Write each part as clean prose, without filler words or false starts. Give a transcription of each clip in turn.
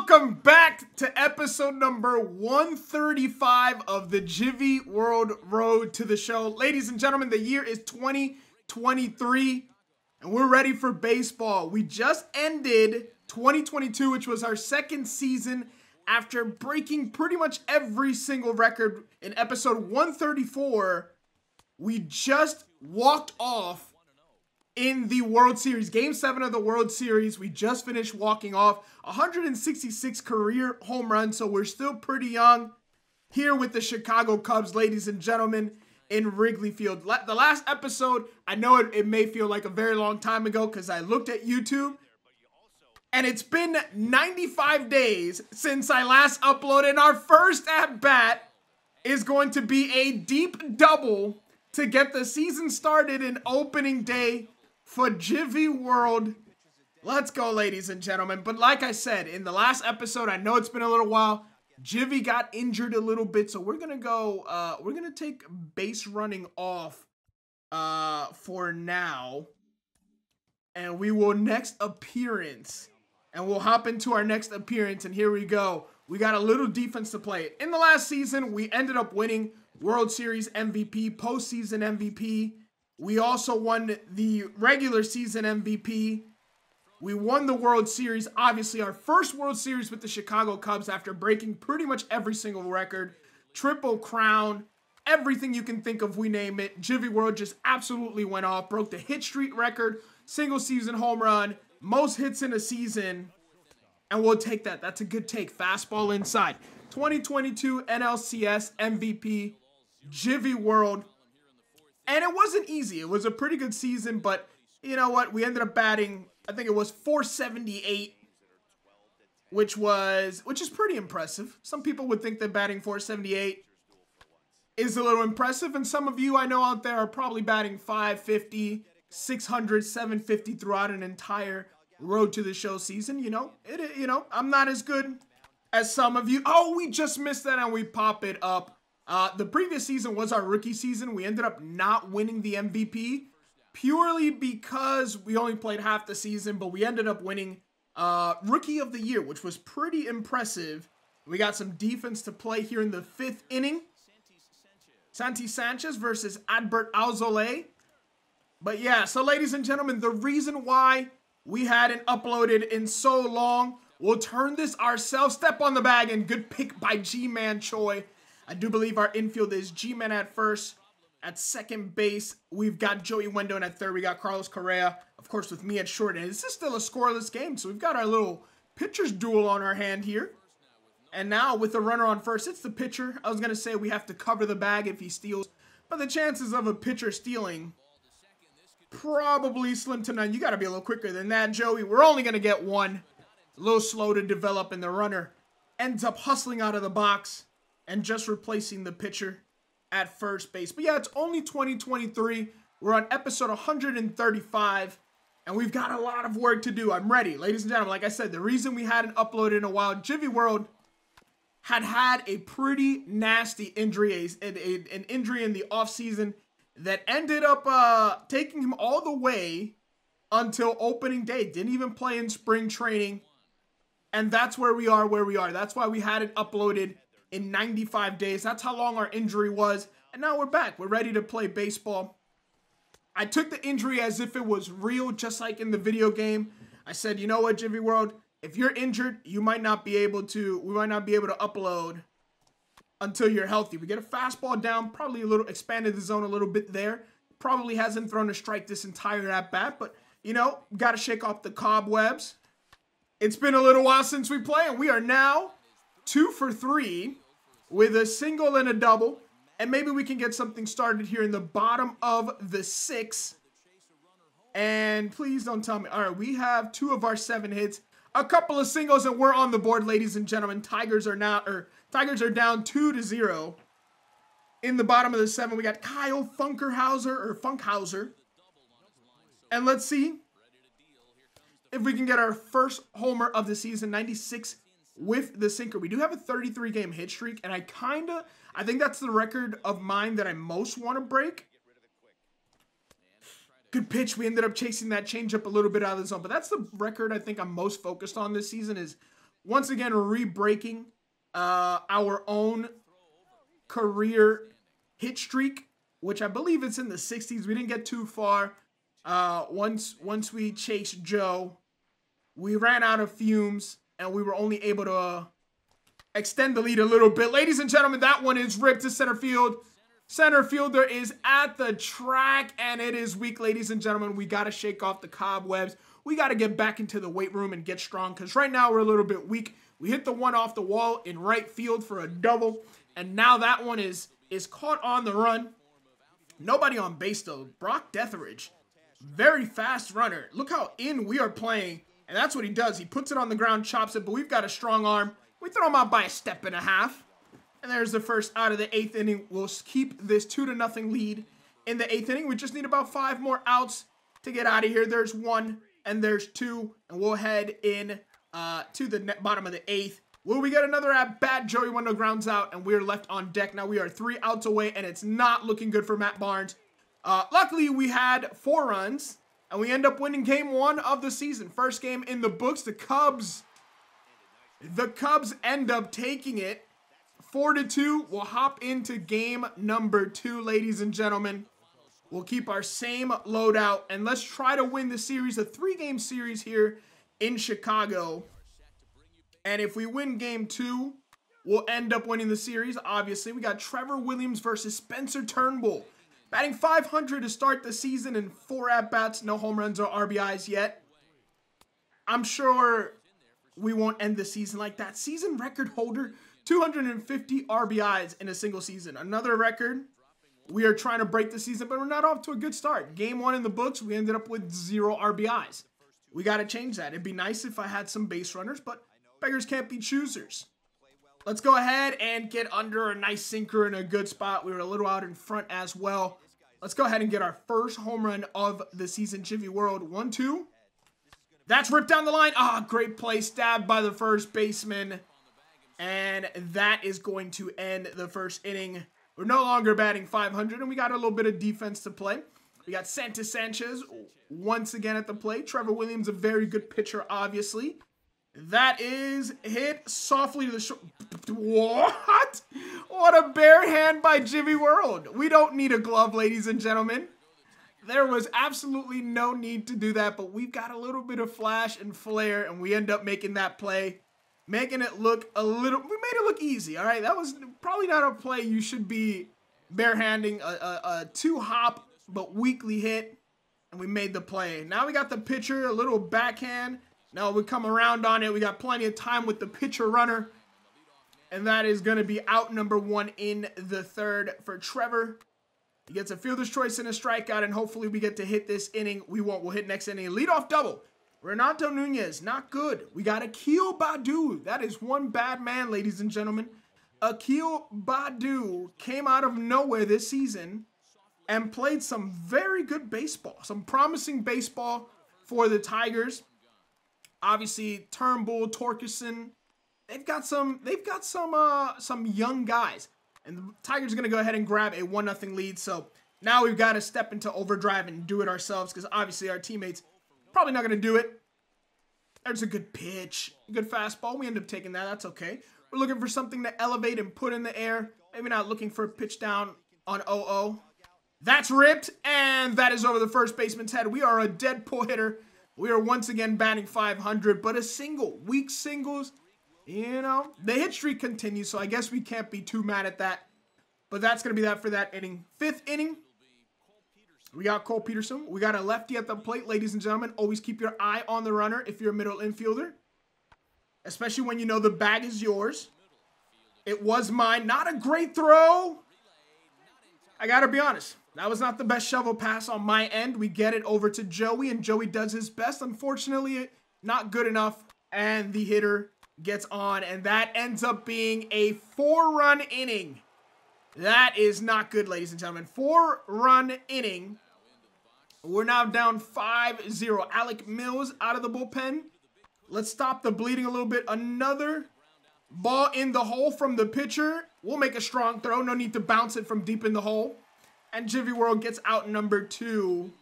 welcome back to episode number 135 of the Gyvi World Road to the Show. Ladies and gentlemen, the year is 2023, and we're ready for baseball. We just ended 2022, which was our second season after breaking pretty much every single record. In episode 134, we just walked off in the World Series. Game 7 of the World Series, we just finished walking off 166 career home runs, so we're still pretty young here with the Chicago Cubs, ladies and gentlemen, in Wrigley Field. The last episode, I know it may feel like a very long time ago because I looked at YouTube, and it's been 95 days since I last uploaded, and our first at-bat is going to be a deep double to get the season started in opening day for Gyvi World. Let's go, ladies and gentlemen. But like I said, in the last episode, I know it's been a little while, Gyvi got injured a little bit, so we're gonna go, we're gonna take base running off for now. And we will next appearance. And we'll hop into our next appearance, and here we go. We got a little defense to play. In the last season, we ended up winning World Series MVP, postseason MVP. We also won the regular season MVP. We won the World Series, obviously our first World Series with the Chicago Cubs after breaking pretty much every single record. Triple Crown, everything you can think of, we name it. Gyvi World just absolutely went off, broke the hit streak record, single season home run, most hits in a season, and we'll take that. That's a good take. Fastball inside. 2022 NLCS MVP, Gyvi World. And it wasn't easy. It was a pretty good season, but you know what? We ended up batting, I think it was 478, which is pretty impressive. Some people would think that batting 478 is a little impressive, and some of you I know out there are probably batting 550, 600, 750 throughout an entire Road to the Show season. You know, I'm not as good as some of you. Oh, we just missed that, and we pop it up. The previous season was our rookie season. We ended up not winning the MVP purely because we only played half the season, but we ended up winning Rookie of the Year, which was pretty impressive. We got some defense to play here in the 5th inning. Santi Sanchez versus Adbert Alzolay. But yeah, so ladies and gentlemen, the reason why we hadn't uploaded in so long, we'll turn this ourselves. Step on the bag, and good pick by G-Man Choi. I do believe our infield is G-Man at first. At second base, we've got Joey Wendell, and at third, we got Carlos Correa, of course, with me at short. And this is still a scoreless game, so we've got our little pitcher's duel on our hand here. And now, with the runner on first, it's the pitcher. I was going to say we have to cover the bag if he steals, but the chances of a pitcher stealing, probably slim to none. You got to be a little quicker than that, Joey. We're only going to get one. A little slow to develop, and the runner ends up hustling out of the box and just replacing the pitcher at first base. But yeah, it's only 2023. We're on episode 135, and we've got a lot of work to do. I'm ready. Ladies and gentlemen, like I said, the reason we hadn't uploaded in a while, Gyvi World had a pretty nasty injury, an injury in the offseason that ended up taking him all the way until opening day. Didn't even play in spring training, and that's where we are. That's why we hadn't uploaded in 95 days. That's how long our injury was. And now we're back. We're ready to play baseball. I took the injury as if it was real, just like in the video game. I said, you know what, Gyvi World, if you're injured, we might not be able to upload until you're healthy. We get a fastball down, probably a little expanded the zone a little bit there. Probably hasn't thrown a strike this entire at-bat, but you know, got to shake off the cobwebs. It's been a little while since we play, and we are now 2 for 3 with a single and a double, and maybe we can get something started here in the bottom of the 6th. And please don't tell me. All right, we have 2 of our 7 hits, a couple of singles, and we're on the board, ladies and gentlemen. Tigers are down 2-0. In the bottom of the 7, we got Kyle Funkhauser. And let's see if we can get our first homer of the season, 96 with the sinker. We do have a 33-game hit streak, and I think that's the record of mine that I most want to break. Good pitch. We ended up chasing that changeup a little bit out of the zone, but that's the record I think I'm most focused on this season, is once again re-breaking our own career hit streak, which I believe it's in the 60s. We didn't get too far. Once we chased Joe, we ran out of fumes, and we were only able to extend the lead a little bit. Ladies and gentlemen, that one is ripped to center field. Center fielder is at the track, and it is weak, ladies and gentlemen. We got to shake off the cobwebs. We got to get back into the weight room and get strong, because right now we're a little bit weak. We hit the one off the wall in right field for a double, and now that one is caught on the run. Nobody on base, though. Brock Detheridge, very fast runner. Look how in we are playing, and that's what he does. He puts it on the ground, chops it, but we've got a strong arm. We throw him out by a step and a half. And there's the first out of the 8th inning. We'll keep this 2-0 lead in the 8th inning. We just need about 5 more outs to get out of here. There's 1 and there's 2. And we'll head in to the bottom of the 8th. Will we get another at bat? Joey Wendell grounds out, and we're left on deck. Now we are 3 outs away, and it's not looking good for Matt Barnes. Luckily, we had 4 runs, and we end up winning game 1 of the season. First game in the books. The Cubs end up taking it 4-2. We'll hop into game number 2, ladies and gentlemen. We'll keep our same loadout, and let's try to win the series, a 3-game series here in Chicago. And if we win game 2, we'll end up winning the series. Obviously, we got Trevor Williams versus Spencer Turnbull. Batting .500 to start the season in 4 at-bats, no home runs or RBIs yet. I'm sure we won't end the season like that. Season record holder, 250 RBIs in a single season. Another record. We are trying to break the season, but we're not off to a good start. Game 1 in the books, we ended up with 0 RBIs. We got to change that. It'd be nice if I had some base runners, but beggars can't be choosers. Let's go ahead and get under a nice sinker in a good spot. We were a little out in front as well. Let's go ahead and get our first home run of the season, Gyvi World. 1-2. That's ripped down the line. Ah, great play. Stabbed by the first baseman. And that is going to end the first inning. We're no longer batting .500, and we got a little bit of defense to play. We got Santos Sanchez once again at the plate. Trevor Williams, a very good pitcher, obviously. That is hit softly to the short. What? What a bare hand by Gyvi World. We don't need a glove, ladies and gentlemen. There was absolutely no need to do that, but we've got a little bit of flash and flair, and we end up making that play. Making it look a little, we made it look easy, all right? That was probably not a play you should be barehanding, a 2-hop but weakly hit, and we made the play. Now we got the pitcher, a little backhand. Now we come around on it. We got plenty of time with the pitcher runner, and that is going to be out number 1 in the 3rd for Trevor. He gets a fielder's choice and a strikeout, and hopefully we get to hit this inning. We won't. We'll hit next inning. Leadoff double. Renato Nunez, not good. We got Akil Baddoo. That is one bad man, ladies and gentlemen. Akil Baddoo came out of nowhere this season and played some very good baseball, some promising baseball for the Tigers. Obviously, Turnbull, Torkelson, they've got some young guys, and the Tigers are gonna go ahead and grab a 1-0 lead. So now we've got to step into overdrive and do it ourselves, because obviously our teammates probably not gonna do it. There's a good pitch, good fastball. We end up taking that. That's okay. We're looking for something to elevate and put in the air. Maybe not looking for a pitch down on 0-0. That's ripped, and that is over the first baseman's head. We are a dead pull hitter. We are once again batting .500, but a single. Weak singles, you know. The hit streak continues, so I guess we can't be too mad at that. But that's going to be that for that inning. 5th inning, we got Cole Peterson. We got a lefty at the plate, ladies and gentlemen. Always keep your eye on the runner if you're a middle infielder, especially when you know the bag is yours. It was mine. Not a great throw. I got to be honest. That was not the best shovel pass on my end. We get it over to Joey, and Joey does his best. Unfortunately, not good enough, and the hitter gets on, and that ends up being a 4-run inning. That is not good, ladies and gentlemen. 4-run inning. We're now down 5-0. Alec Mills out of the bullpen. Let's stop the bleeding a little bit. Another ball in the hole from the pitcher. We'll make a strong throw. No need to bounce it from deep in the hole. And Gyvi World gets out number 2.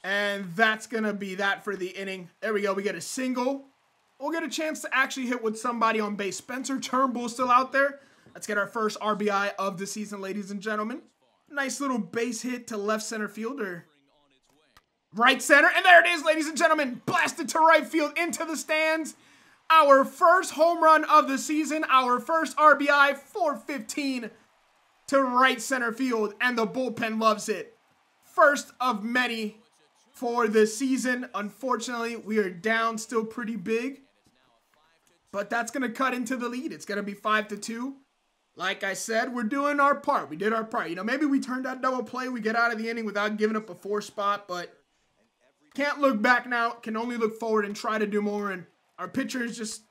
And that's going to be that for the inning. There we go. We get a single. we'll get a chance to actually hit with somebody on base. Spencer Turnbull's still out there. Let's get our first RBI of the season, ladies and gentlemen. Nice little base hit to left center fielder. Right center, and there it is, ladies and gentlemen. Blasted to right field into the stands. Our first home run of the season, our first RBI, 415 to right center field, and the bullpen loves it. First of many for the season. Unfortunately, we are down still pretty big, but that's going to cut into the lead. It's going to be 5-2. Like I said, we're doing our part. We did our part. You know, maybe we turned that double play. We get out of the inning without giving up a 4 spot, but can't look back now. Can only look forward and try to do more. And our pitchers just,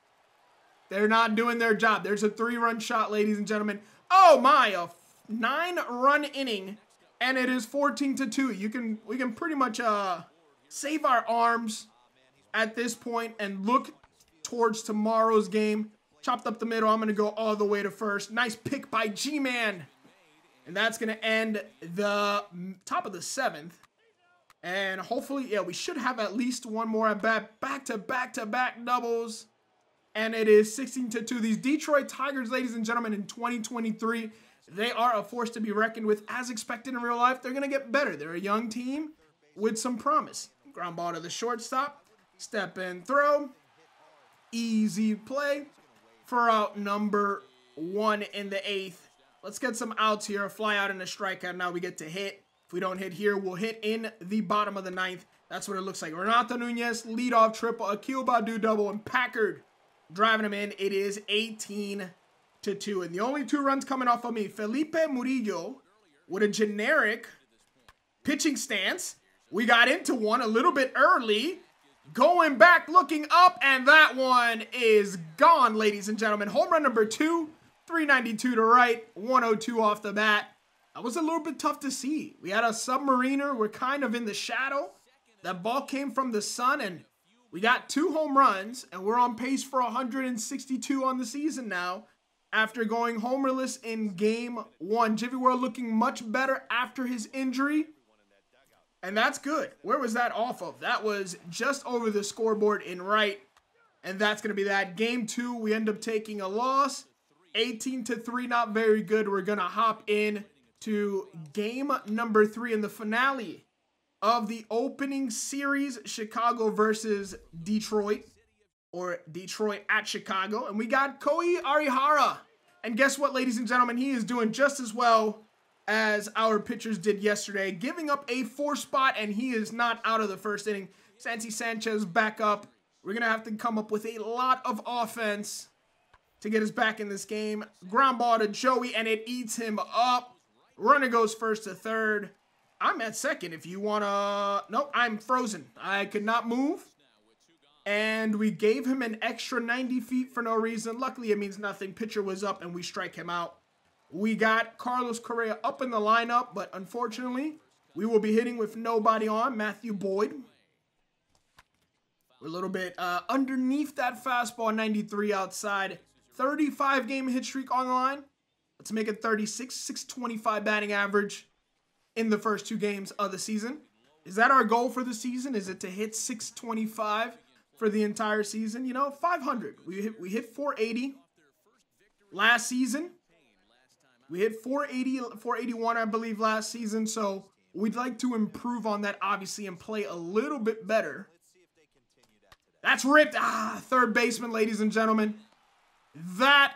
they're not doing their job. There's a 3-run shot, ladies and gentlemen. Oh my, a 9-run inning, and it is 14-2. We can pretty much save our arms at this point and look towards tomorrow's game. Chopped up the middle. I'm going to go all the way to first. Nice pick by G-Man. And that's going to end the top of the 7th. And hopefully, yeah, we should have at least one more at bat. Back-to-back doubles. And it is 16-2. These Detroit Tigers, ladies and gentlemen, in 2023, they are a force to be reckoned with. As expected in real life, they're going to get better. They're a young team with some promise. Ground ball to the shortstop. Step and throw. Easy play. For out number 1 in the 8th. Let's get some outs here. A fly out and a strikeout. Now we get to hit. If we don't hit here, we'll hit in the bottom of the 9th. That's what it looks like. Renato Nunez, leadoff triple, Akil Baddoo double, and Packard driving him in. It is 18-2. And the only 2 runs coming off of me, Felipe Murillo with a generic pitching stance. We got into one a little bit early. Going back, looking up, and that one is gone, ladies and gentlemen. Home run number 2, 392 to right, 102 off the bat. That was a little bit tough to see. We had a submariner. We're kind of in the shadow. That ball came from the sun, and we got 2 home runs, and we're on pace for 162 on the season now after going homerless in game 1. Gyvi World looking much better after his injury. And that's good. Where was that off of? That was just over the scoreboard in right. And that's going to be that. Game 2, we end up taking a loss. 18-3, not very good. We're going to hop in to game number 3 in the finale of the opening series. Chicago versus Detroit. Or Detroit at Chicago. And we got Kohei Arihara. And guess what, ladies and gentlemen? He is doing just as well as our pitchers did yesterday, giving up a 4 spot, and he is not out of the first inning. Santi Sanchez back up. We're going to have to come up with a lot of offense to get us back in this game. Ground ball to Joey, and it eats him up. Runner goes first to third. I'm at second if you want to... Nope, I'm frozen. I could not move. And we gave him an extra 90 feet for no reason. Luckily, it means nothing. Pitcher was up, and we strike him out. We got Carlos Correa up in the lineup, but unfortunately, we will be hitting with nobody on. Matthew Boyd. We're a little bit underneath that fastball, 93 outside. 35-game hit streak on the line. Let's make it 36, 625 batting average in the first 2 games of the season. Is that our goal for the season? Is it to hit 625 for the entire season? You know, 500. We hit 480 last season. We hit 480, 481, I believe, last season. So we'd like to improve on that, obviously, and play a little bit better. That's ripped. Third baseman, ladies and gentlemen. That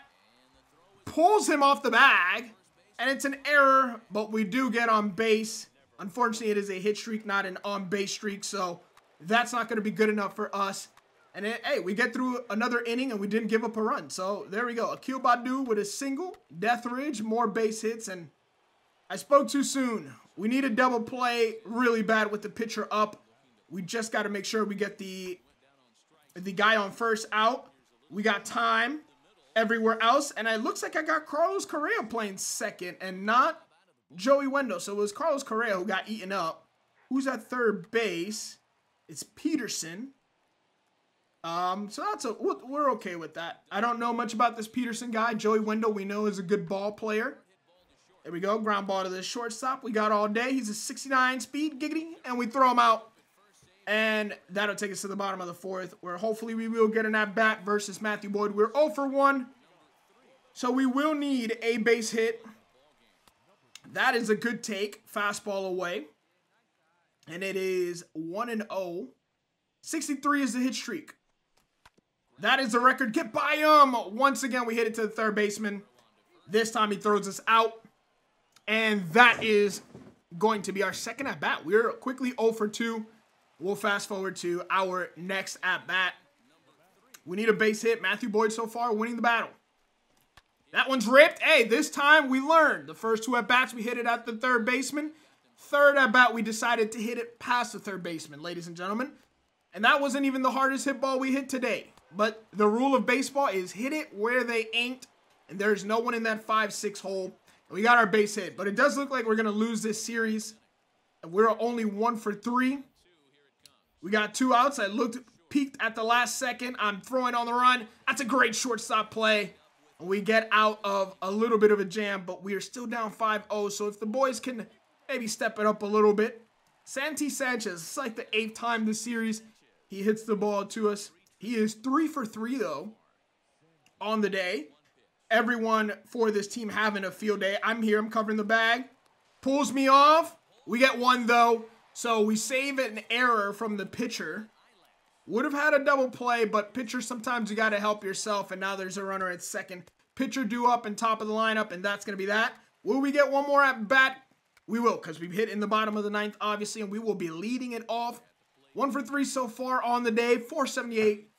pulls him off the bag. And it's an error, but we do get on base. Unfortunately, it is a hit streak, not an on-base streak. So that's not going to be good enough for us. And hey, we get through another inning and we didn't give up a run. So there we go. Akil Baddoo with a single. Deathridge, more base hits. And I spoke too soon. We need a double play really bad with the pitcher up. We just got to make sure we get the guy on first out. We got time everywhere else. And it looks like I got Carlos Correa playing second and not Joey Wendell. So it was Carlos Correa who got eaten up. Who's at third base? It's Peterson. So we're okay with that. I don't know much about this Peterson guy. Joey Wendell, we know, is a good ball player. There we go. Ground ball to the shortstop. We got all day. He's a 69 speed, giggity, and we throw him out. And that'll take us to the bottom of the fourth, where hopefully we will get an at-bat versus Matthew Boyd. We're 0 for 1, so we will need a base hit. That is a good take. Fastball away. And it is 1-0. 63 is the hit streak. That is the record. Get by him. Once again, we hit it to the third baseman. This time he throws us out. And that is going to be our second at-bat. We're quickly 0 for 2. We'll fast forward to our next at-bat. We need a base hit. Matthew Boyd so far winning the battle. That one's ripped. Hey, this time we learned. The first 2 at-bats, we hit it at the third baseman. Third at-bat, we decided to hit it past the third baseman, ladies and gentlemen. And that wasn't even the hardest hit ball we hit today. But the rule of baseball is hit it where they ain't. And there's no one in that 5-6 hole. And we got our base hit. But it does look like we're going to lose this series. And we're only 1 for 3. We got 2 outs. I peeked at the last second. I'm throwing on the run. That's a great shortstop play. And we get out of a little bit of a jam, but we are still down 5-0. So if the boys can maybe step it up a little bit. Santi Sanchez, it's like the 8th time this series he hits the ball to us. He is 3 for 3, though, on the day. Everyone for this team having a field day. I'm here. I'm covering the bag. Pulls me off. We get 1, though. So we save an error from the pitcher. Would have had a double play, but pitcher, sometimes you got to help yourself. And now there's a runner at second. Pitcher due up and top of the lineup, and that's going to be that. Will we get 1 more at bat? We will, because we've hit in the bottom of the 9th, obviously, and we will be leading it off. 1 for 3 so far on the day, 478.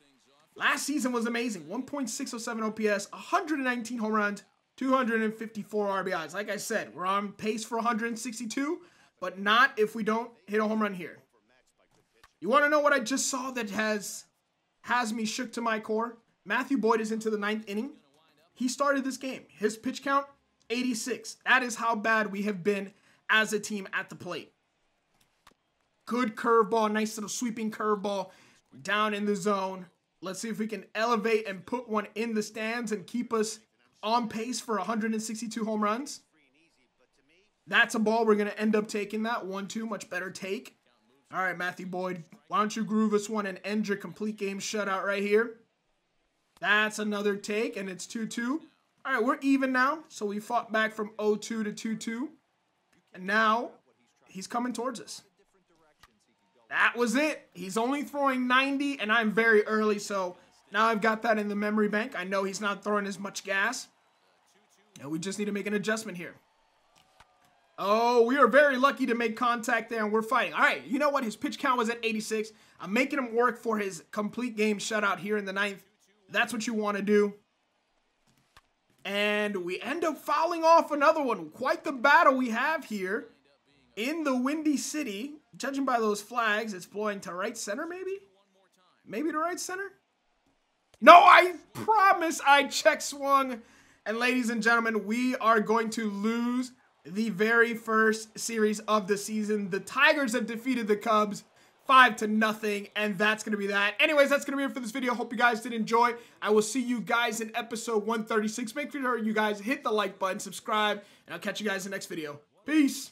Last season was amazing. 1.607 OPS, 119 home runs, 254 RBIs. Like I said, we're on pace for 162. But not if we don't hit a home run here. You want to know what I just saw that has me shook to my core? Matthew Boyd is into the 9th inning. He started this game. His pitch count, 86. That is how bad we have been as a team at the plate. Good curveball, nice little sweeping curveball down in the zone. Let's see if we can elevate and put one in the stands and keep us on pace for 162 home runs. That's a ball. We're going to end up taking that. 1-2, much better take. All right, Matthew Boyd, why don't you groove us one and end your complete game shutout right here. That's another take, and it's 2-2. All right, we're even now. So we fought back from 0-2 to 2-2. And now he's coming towards us. That was it. He's only throwing 90, and I'm very early, so now I've got that in the memory bank. I know he's not throwing as much gas. And we just need to make an adjustment here. Oh, we are very lucky to make contact there, and we're fighting. All right, you know what? His pitch count was at 86. I'm making him work for his complete game shutout here in the 9th. That's what you want to do. And we end up fouling off another one. Quite the battle we have here in the Windy City. Judging by those flags, it's blowing to right center, maybe? Maybe to right center? No, I promise I check swung. And ladies and gentlemen, we are going to lose the very first series of the season. The Tigers have defeated the Cubs 5-0, and that's going to be that. Anyways, that's going to be it for this video. Hope you guys did enjoy. I will see you guys in episode 136. Make sure you guys hit the like button, subscribe, and I'll catch you guys in the next video. Peace.